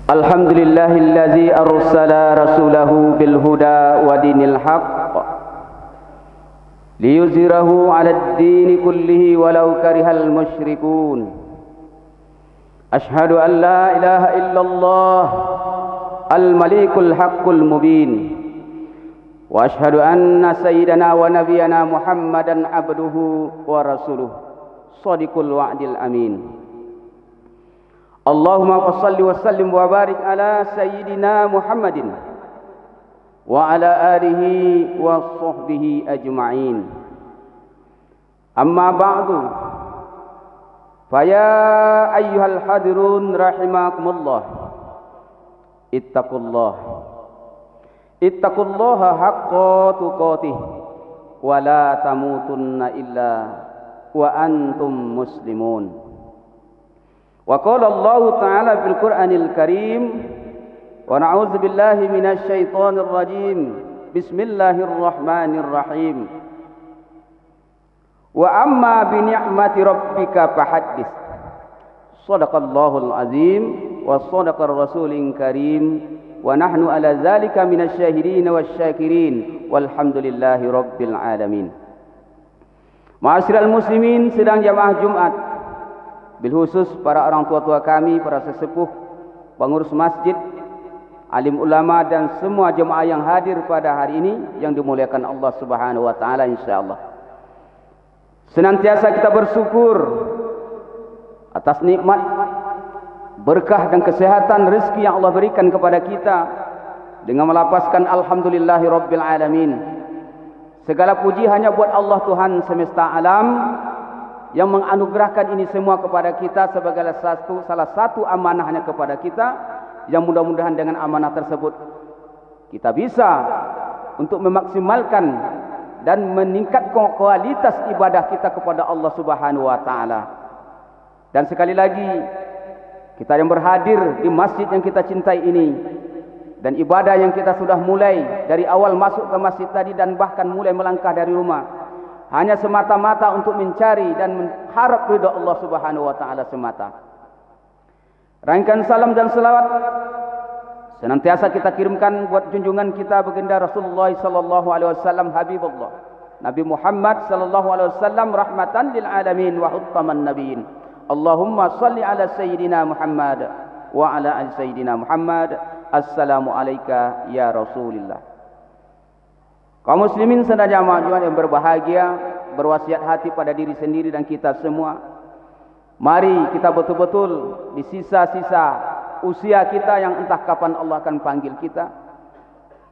Alhamdulillahillazi arsala rasulahu bil huda wa dinil haqq liyuzhirahu 'alad dini kullihi walau karihal musyrikun. Ashhadu an la ilaha illallah al-malikul haqqul mubin. Wa ashhadu anna sayyidana wa nabiyyana Muhammadan abduhu wa rasuluh shadiqul wa'dil amin. Allahumma shalli wa sallim wa barik ala sayyidina Muhammadin wa ala alihi wa sahbihi ajma'in. Amma ba'du, faya ayyuhal hadirun rahimakumullah, ittaqullaha haqqa tuqatih wa la tamutunna illa wa antum muslimun. Wa qala Allah ta'ala fil Qur'anil Karim, wa na'udzu billahi minasy syaithanir rajim. Bismillahirrahmanirrahim. Wa amma bi ni'mati rabbika fahaddits. Shadaqallahul azim wa shadaqar rasulil karim wa nahnu ala zalika minasy syahidin wasyakirin walhamdulillahi rabbil alamin. Ma'asyiral muslimin sedang jamaah Jumat, bil khusus para orang tua-tua kami, para sesepuh, pengurus masjid, alim ulama dan semua jemaah yang hadir pada hari ini yang dimuliakan Allah Subhanahu wa taala insyaallah. Senantiasa kita bersyukur atas nikmat, berkah dan kesehatan rezeki yang Allah berikan kepada kita dengan melapaskan alhamdulillahi rabbil alamin. Segala puji hanya buat Allah Tuhan semesta alam yang menganugerahkan ini semua kepada kita sebagai salah satu amanahnya kepada kita, yang mudah-mudahan dengan amanah tersebut kita bisa untuk memaksimalkan dan meningkatkan kualitas ibadah kita kepada Allah Subhanahu wa taala. Dan sekali lagi kita yang berhadir di masjid yang kita cintai ini, dan ibadah yang kita sudah mulai dari awal masuk ke masjid tadi dan bahkan mulai melangkah dari rumah, hanya semata-mata untuk mencari dan mengharap ridha Allah Subhanahu wa taala semata. Rangkaian salam dan selawat senantiasa kita kirimkan buat junjungan kita baginda Rasulullah sallallahu alaihi wasallam, Habibullah Nabi Muhammad sallallahu alaihi wasallam, rahmatan lil alamin wa huttaman nabiyyin. Allahumma shalli ala sayyidina Muhammad wa ala ali sayyidina Muhammad. Assalamu alayka ya Rasulillah. Kaum muslimin sedaya jamaah Jumat yang berbahagia, berwasiat hati pada diri sendiri dan kita semua, mari kita betul-betul di sisa-sisa usia kita yang entah kapan Allah akan panggil kita,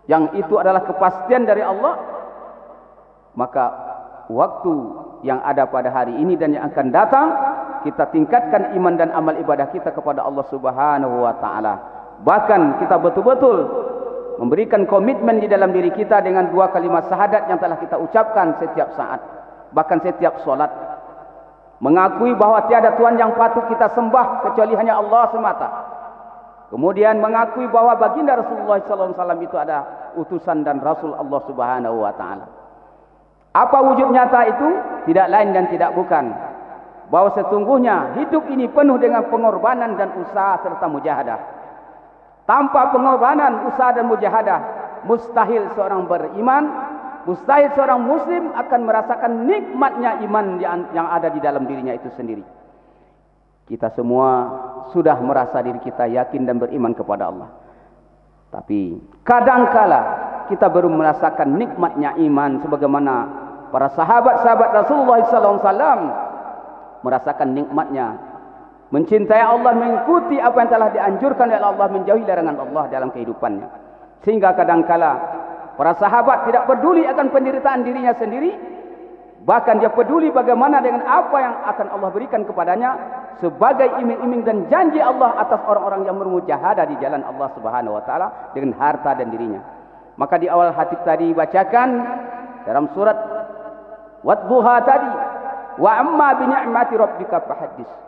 yang itu adalah kepastian dari Allah, maka waktu yang ada pada hari ini dan yang akan datang, kita tingkatkan iman dan amal ibadah kita kepada Allah Subhanahu wa taala. Bahkan kita betul-betul memberikan komitmen di dalam diri kita dengan dua kalimat syahadat yang telah kita ucapkan setiap saat, bahkan setiap solat. Mengakui bahwa tiada Tuhan yang patut kita sembah kecuali hanya Allah semata. Kemudian mengakui bahwa baginda Rasulullah SAW itu ada utusan dan Rasul Allah Subhanahu wa taala. Apa wujud nyata itu? Tidak lain dan tidak bukan bahwa sesungguhnya hidup ini penuh dengan pengorbanan dan usaha serta mujahadah. Tanpa pengorbanan, usaha dan mujahadah, mustahil seorang beriman, mustahil seorang muslim akan merasakan nikmatnya iman yang ada di dalam dirinya itu sendiri. Kita semua sudah merasa diri kita yakin dan beriman kepada Allah. Tapi kadangkala kita baru merasakan nikmatnya iman sebagaimana para sahabat-sahabat Rasulullah SAW merasakan nikmatnya mencintai Allah, mengikuti apa yang telah dianjurkan oleh Allah, menjauhi larangan Allah dalam kehidupannya. Sehingga kadangkala para sahabat tidak peduli akan penderitaan dirinya sendiri, bahkan dia peduli bagaimana dengan apa yang akan Allah berikan kepadanya sebagai iming-iming dan janji Allah atas orang-orang yang bermujahadah di jalan Allah Subhanahu wa taala dengan harta dan dirinya. Maka di awal hadis tadi bacakan dalam surat Wadduha tadi, wa amma bi ni'mati rabbika fahaddits.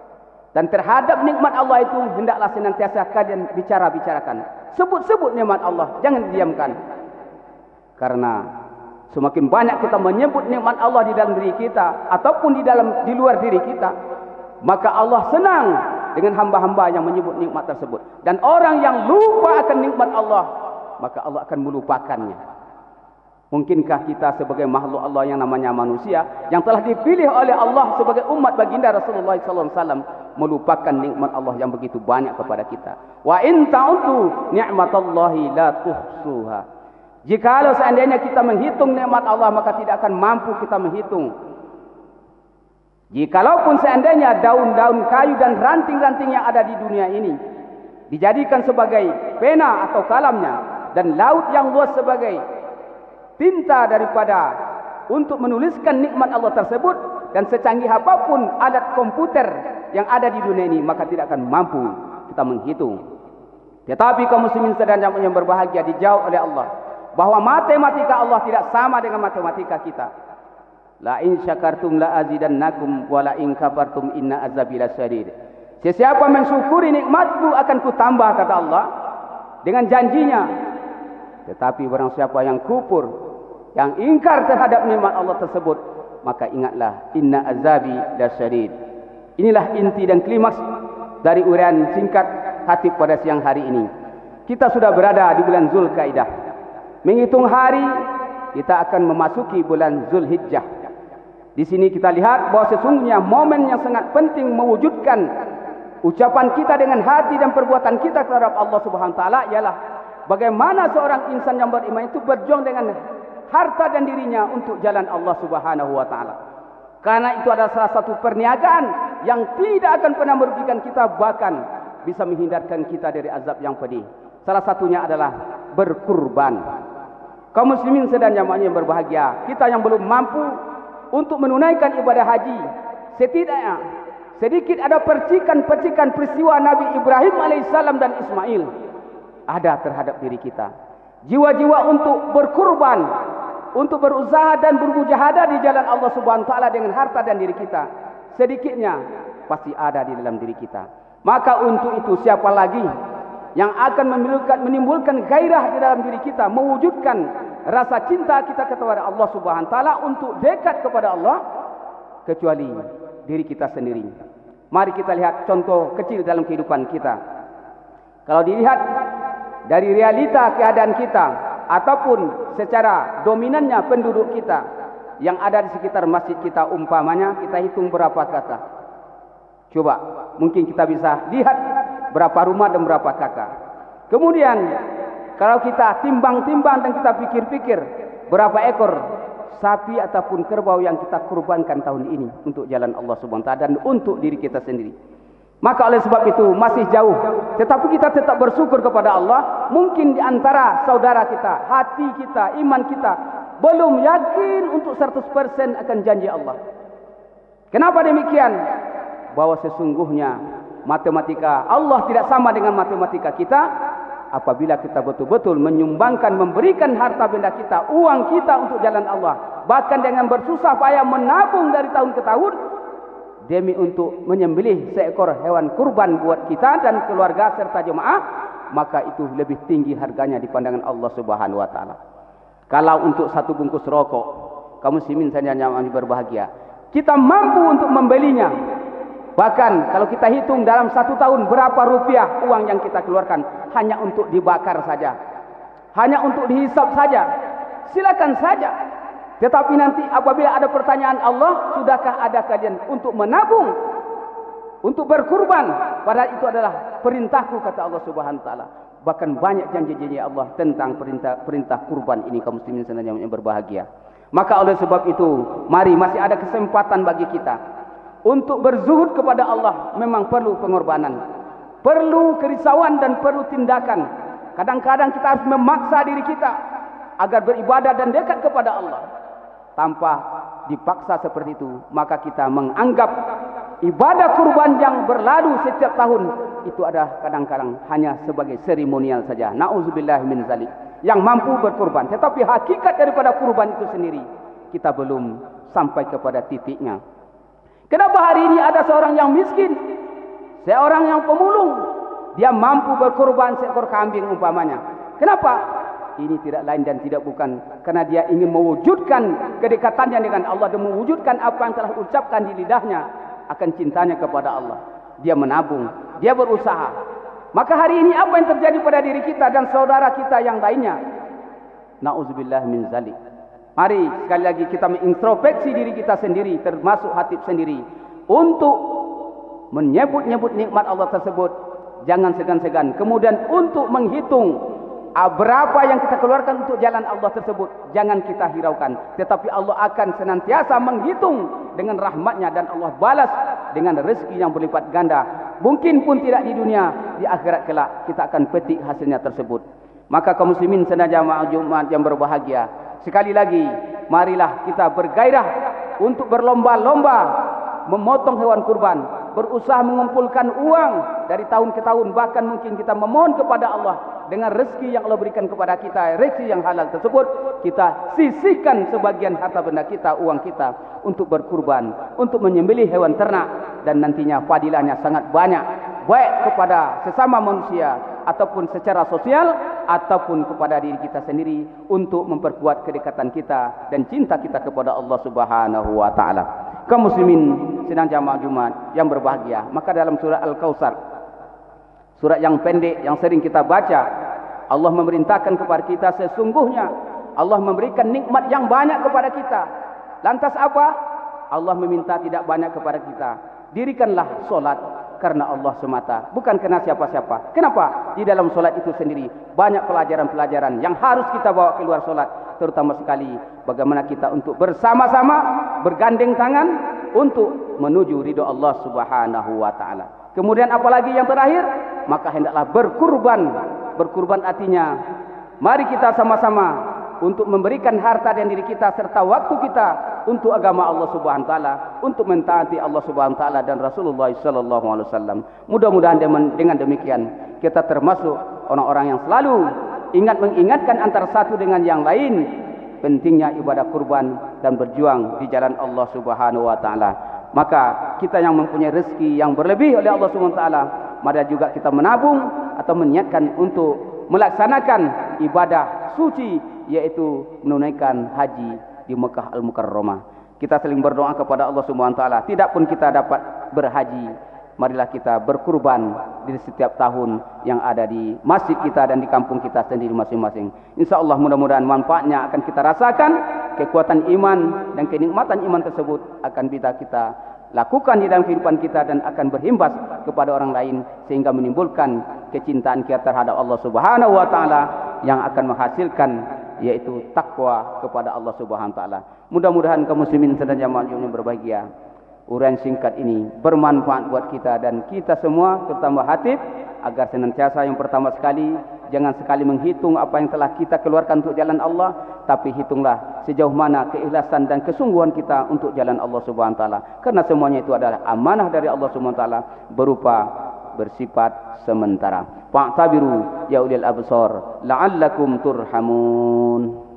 Dan terhadap nikmat Allah itu hendaklah senantiasa kalian bicarakan. Sebut-sebut nikmat Allah, jangan diamkan. Karena semakin banyak kita menyebut nikmat Allah di dalam diri kita ataupun di luar diri kita, maka Allah senang dengan hamba-hamba yang menyebut nikmat tersebut. Dan orang yang lupa akan nikmat Allah, maka Allah akan melupakannya. Mungkinkah kita sebagai makhluk Allah yang namanya manusia, yang telah dipilih oleh Allah sebagai umat baginda Rasulullah SAW, melupakan nikmat Allah yang begitu banyak kepada kita? Wa in ta'uddu ni'matallahi la tuhsuha. Jikalau seandainya kita menghitung nikmat Allah, maka tidak akan mampu kita menghitung. Jikalaupun seandainya daun-daun kayu dan ranting-ranting yang ada di dunia ini dijadikan sebagai pena atau kalamnya, dan laut yang luas sebagai tinta daripada untuk menuliskan nikmat Allah tersebut, dan secanggih apapun alat komputer yang ada di dunia ini, maka tidak akan mampu kita menghitung. Tetapi kaum muslimin sedang yang berbahagia, dijawab oleh Allah bahwa matematika Allah tidak sama dengan matematika kita. La in syakartum la azidannakum wa la in kafartum inna azabi lasyadid. Sesiapa mensyukuri nikmatku akan kutambah, kata Allah dengan janjinya. Tetapi barang siapa yang kufur, yang ingkar terhadap nikmat Allah tersebut, maka ingatlah inna azabi lasyadid. Inilah inti dan klimaks dari uraian singkat khatib pada siang hari ini. Kita sudah berada di bulan Zulkaidah. Menghitung hari, kita akan memasuki bulan Zulhijjah. Di sini kita lihat bahwa sesungguhnya momen yang sangat penting mewujudkan ucapan kita dengan hati dan perbuatan kita terhadap Allah Subhanahu wa taala ialah bagaimana seorang insan yang beriman itu berjuang dengan harta dan dirinya untuk jalan Allah Subhanahu wa taala. Karena itu adalah salah satu perniagaan yang tidak akan pernah merugikan kita, bahkan bisa menghindarkan kita dari azab yang pedih. Salah satunya adalah berkurban. Kaum muslimin sedang jamaahnya yang berbahagia, kita yang belum mampu untuk menunaikan ibadah haji, setidaknya sedikit ada percikan-percikan peristiwa Nabi Ibrahim alaihissalam dan Ismail ada terhadap diri kita. Jiwa-jiwa untuk berkurban, untuk berusaha dan bermujahadah di jalan Allah Subhanahu wa taala dengan harta dan diri kita, sedikitnya pasti ada di dalam diri kita. Maka untuk itu siapa lagi yang akan menimbulkan gairah di dalam diri kita, mewujudkan rasa cinta kita kepada Allah Subhanahu wa taala untuk dekat kepada Allah, kecuali diri kita sendiri. Mari kita lihat contoh kecil dalam kehidupan kita. Kalau dilihat dari realita keadaan kita ataupun secara dominannya penduduk kita yang ada di sekitar masjid kita, umpamanya kita hitung berapa kakak. Coba mungkin kita bisa lihat berapa rumah dan berapa kakak. Kemudian kalau kita timbang-timbang dan kita pikir-pikir berapa ekor sapi ataupun kerbau yang kita kurbankan tahun ini untuk jalan Allah Subhanahu wa taala dan untuk diri kita sendiri. Maka oleh sebab itu masih jauh, tetapi kita tetap bersyukur kepada Allah. Mungkin di antara saudara kita, hati kita, iman kita belum yakin untuk 100% akan janji Allah. Kenapa demikian? Bahwa sesungguhnya matematika Allah tidak sama dengan matematika kita. Apabila kita betul-betul menyumbangkan, memberikan harta benda kita, uang kita untuk jalan Allah, bahkan dengan bersusah payah menabung dari tahun ke tahun demi untuk menyembelih seekor hewan kurban buat kita dan keluarga serta jemaah, maka itu lebih tinggi harganya di pandangan Allah Subhanahu wa taala. Kalau untuk satu bungkus rokok, kaum muslimin saya yang berbahagia, kita mampu untuk membelinya. Bahkan kalau kita hitung dalam satu tahun berapa rupiah uang yang kita keluarkan hanya untuk dibakar saja, hanya untuk dihisap saja, silakan saja. Tetapi nanti apabila ada pertanyaan Allah, sudahkah ada kalian untuk menabung, untuk berkurban? Padahal itu adalah perintahku, kata Allah Subhanahu wa taala. Bahkan banyak janji-janji Allah tentang perintah kurban ini, kaum muslimin sekalian yang berbahagia. Maka oleh sebab itu, mari masih ada kesempatan bagi kita untuk berzuhud kepada Allah. Memang perlu pengorbanan, perlu kerisauan dan perlu tindakan. Kadang-kadang kita harus memaksa diri kita agar beribadah dan dekat kepada Allah. Tanpa dipaksa seperti itu, maka kita menganggap ibadah kurban yang berlalu setiap tahun itu adalah kadang-kadang hanya sebagai seremonial saja. Nauzubillah min zalik. Yang mampu berkurban, tetapi hakikat daripada kurban itu sendiri kita belum sampai kepada titiknya. Kenapa hari ini ada seorang yang miskin, seorang yang pemulung, dia mampu berkorban seekor kambing umpamanya? Kenapa? Ini tidak lain dan tidak bukan karena dia ingin mewujudkan kedekatannya dengan Allah dan mewujudkan apa yang telah ucapkan di lidahnya akan cintanya kepada Allah. Dia menabung, dia berusaha. Maka hari ini apa yang terjadi pada diri kita dan saudara kita yang lainnya? Na'udzubillah min zalik. Mari sekali lagi kita mengintrospeksi diri kita sendiri, termasuk hatib sendiri, untuk menyebut-nyebut nikmat Allah tersebut. Jangan segan-segan. Kemudian untuk menghitung berapa yang kita keluarkan untuk jalan Allah tersebut, jangan kita hiraukan. Tetapi Allah akan senantiasa menghitung dengan rahmatnya, dan Allah balas dengan rezeki yang berlipat ganda. Mungkin pun tidak di dunia, di akhirat kelak kita akan petik hasilnya tersebut. Maka kaum muslimin sedang jamaah Jumat yang berbahagia, sekali lagi marilah kita bergairah untuk berlomba-lomba memotong hewan kurban, berusaha mengumpulkan uang dari tahun ke tahun, bahkan mungkin kita memohon kepada Allah dengan rezeki yang Allah berikan kepada kita, rezeki yang halal tersebut, kita sisihkan sebagian harta benda kita, uang kita, untuk berkurban, untuk menyembelih hewan ternak, dan nantinya fadilahnya sangat banyak, baik kepada sesama manusia, ataupun secara sosial, ataupun kepada diri kita sendiri, untuk memperkuat kedekatan kita dan cinta kita kepada Allah Subhanahu wa Ta'ala. Kaum muslimin sedang jamaah Jumat yang berbahagia, maka dalam surah Al-Kautsar, surat yang pendek yang sering kita baca, Allah memerintahkan kepada kita, sesungguhnya Allah memberikan nikmat yang banyak kepada kita. Lantas apa? Allah meminta tidak banyak kepada kita. Dirikanlah solat karena Allah semata, bukan karena siapa-siapa. Kenapa? Di dalam solat itu sendiri banyak pelajaran-pelajaran yang harus kita bawa keluar solat, terutama sekali bagaimana kita untuk bersama-sama bergandeng tangan untuk menuju ridho Allah Subhanahu wa Ta'ala. Kemudian apalagi yang terakhir, maka hendaklah berkurban. Berkurban artinya mari kita sama-sama untuk memberikan harta dan diri kita serta waktu kita untuk agama Allah Subhanahu wa Ta'ala, untuk mentaati Allah Subhanahu wa Ta'ala dan Rasulullah sallallahu alaihi wasallam. Mudah-mudahan dengan demikian kita termasuk orang-orang yang selalu mengingatkan antara satu dengan yang lain pentingnya ibadah kurban dan berjuang di jalan Allah Subhanahu wa Ta'ala. Maka kita yang mempunyai rezeki yang berlebih oleh Allah Subhanahu wa Ta'ala, mari juga kita menabung atau meniatkan untuk melaksanakan ibadah suci, yaitu menunaikan haji di Mekah Al-Mukarramah. Kita saling berdoa kepada Allah Subhanahu wa Ta'ala. Tidak pun kita dapat berhaji, marilah kita berkurban di setiap tahun yang ada di masjid kita dan di kampung kita sendiri masing-masing. InsyaAllah mudah-mudahan manfaatnya akan kita rasakan, kekuatan iman dan kenikmatan iman tersebut akan bisa kita lakukan di dalam kehidupan kita dan akan berhimbas kepada orang lain, sehingga menimbulkan kecintaan kita terhadap Allah Subhanahu wa Ta'ala yang akan menghasilkan yaitu takwa kepada Allah Subhanahu wa Ta'ala. Mudah-mudahan kaum muslimin sedang jamaah yang berbahagia, uraian singkat ini bermanfaat buat kita dan kita semua, terutama hatib, agar senantiasa yang pertama sekali jangan sekali menghitung apa yang telah kita keluarkan untuk jalan Allah, tapi hitunglah sejauh mana keikhlasan dan kesungguhan kita untuk jalan Allah Subhanahu wa Ta'ala, karena semuanya itu adalah amanah dari Allah Subhanahu wa Ta'ala berupa bersifat sementara. Fa'tabiru ya ulil absar la'allakum turhamun.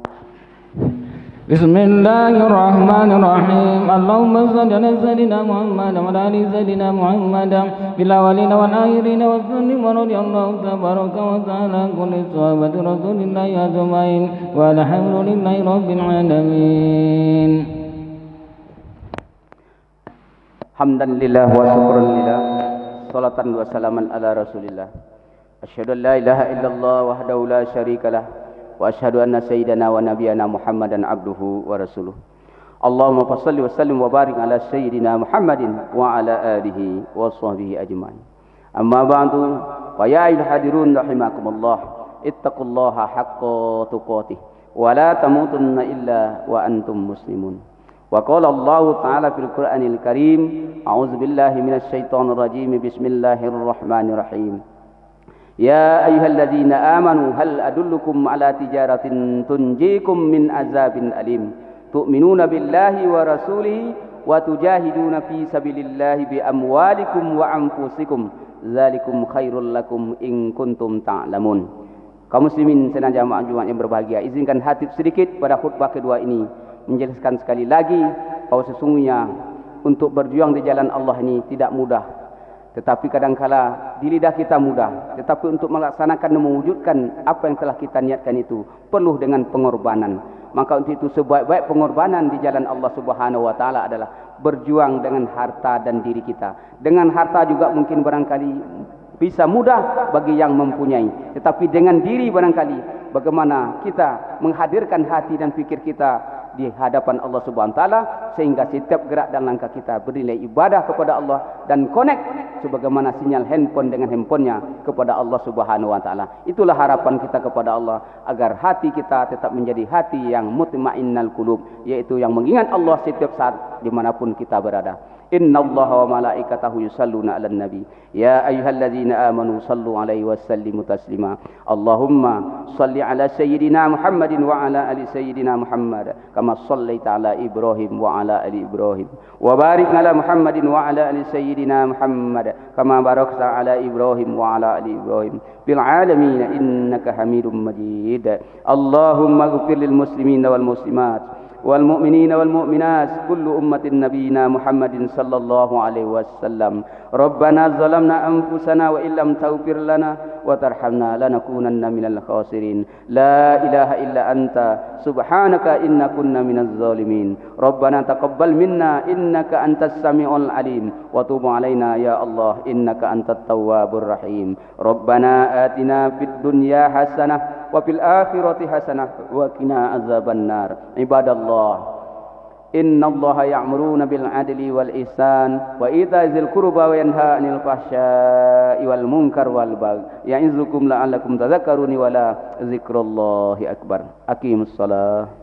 Bismillahirrahmanirrahim. Allahumma salli ala sayyidina Muhammad wa ala ali sayyidina Muhammad fil awwalin wal akhirin wa sallim wa radiyallahu tabaraka wa ta'ala kulli sahabati rasulillahi ajmain walhamdulillahi rabbil alamin. Hamdan lillah wa syukran lillah, salatan wa salaman ala rasulillah. Asyhadu an la ilaha illallah wahdahu la syarikalah, wa asyhadu anna sayyidana wa nabiyana Muhammadan abduhu wa rasuluh. Allahumma fassalli wa sallim wa barik ala sayyidina Muhammadin wa ala alihi wa sahbihi ajma'in. Amma ba'du, fa ya ayyuhal hadirun rahimakumullah, ittaqullaha haqqa tuqatih wa la tamutunna illa wa antum muslimun. Wa qala Allah ta'ala fil Qur'anil Karim, a'udzu billahi minasy syaithanir rajim, bismillahirrahmanirrahim. Ya ayyuhalladzina amanu hal adullukum ala tijaratin tunjikum min azabin alim tu'minuna billahi wa rasulihi wa tujahiduna fi sabilillahi bi amwalikum wa anfusikum dzalikum khairul lakum in kuntum ta'lamun. Kaum muslimin sedang jamaah Jumat yang berbahagia, izinkan hatib sedikit pada khutbah kedua ini menjelaskan sekali lagi bahwa sesungguhnya untuk berjuang di jalan Allah ini tidak mudah. Tetapi kadangkala di lidah kita mudah, tetapi untuk melaksanakan dan mewujudkan apa yang telah kita niatkan itu perlu dengan pengorbanan. Maka untuk itu sebaik-baik pengorbanan di jalan Allah Subhanahu wa taala adalah berjuang dengan harta dan diri kita. Dengan harta juga mungkin barangkali bisa mudah bagi yang mempunyai, tetapi dengan diri barangkali bagaimana kita menghadirkan hati dan fikir kita di hadapan Allah Subhanahu wa taala sehingga setiap gerak dan langkah kita bernilai ibadah kepada Allah dan connect sebagaimana sinyal handphone dengan handphonenya kepada Allah Subhanahu wa taala. Itulah harapan kita kepada Allah agar hati kita tetap menjadi hati yang mutmainnal qulub, yaitu yang mengingat Allah setiap saat dimanapun kita berada. Inna Allaha wa malaikatahu yusalluna 'alan nabi ya ayyuhalladzina amanu sallu 'alaihi wa sallimu taslima. Allahumma salli 'ala sayyidina Muhammadin wa 'ala ali sayyidina Muhammad kama shallaita 'ala Ibrahim wa 'ala ali Ibrahim wa barik 'ala Muhammadin wa 'ala ali sayyidina Muhammad kama barakta 'ala Ibrahim wa 'ala ali Ibrahim fil 'alamin innaka Hamidum Majid. Allahumma ighfir lil muslimina wal muslimat والمؤمنين والمؤمنات كل أمة نبينا محمد صلى الله عليه وسلم. ربنا ظلمنا أنفسنا وإن لم تغفر لنا وترحمنا لنكونن من الخاسرين. لا إله إلا أنت سبحانك إنا كنا من الظالمين. ربنا تقبل منا إنك أنت السميع العليم وتب علينا يا الله إنك أنت التواب الرحيم. ربنا آتنا في الدنيا حسنة وفي الآخرة حسنة وقنا عذاب النار. عباد الله إن الله يأمرون بالعدل والإحسان وإيتاء ذي القربى وينهى عن الفحشاء والمنكر والبغي يعظكم لعلكم تذكرون ولا ذكر الله أكبر. أقيموا الصلاة.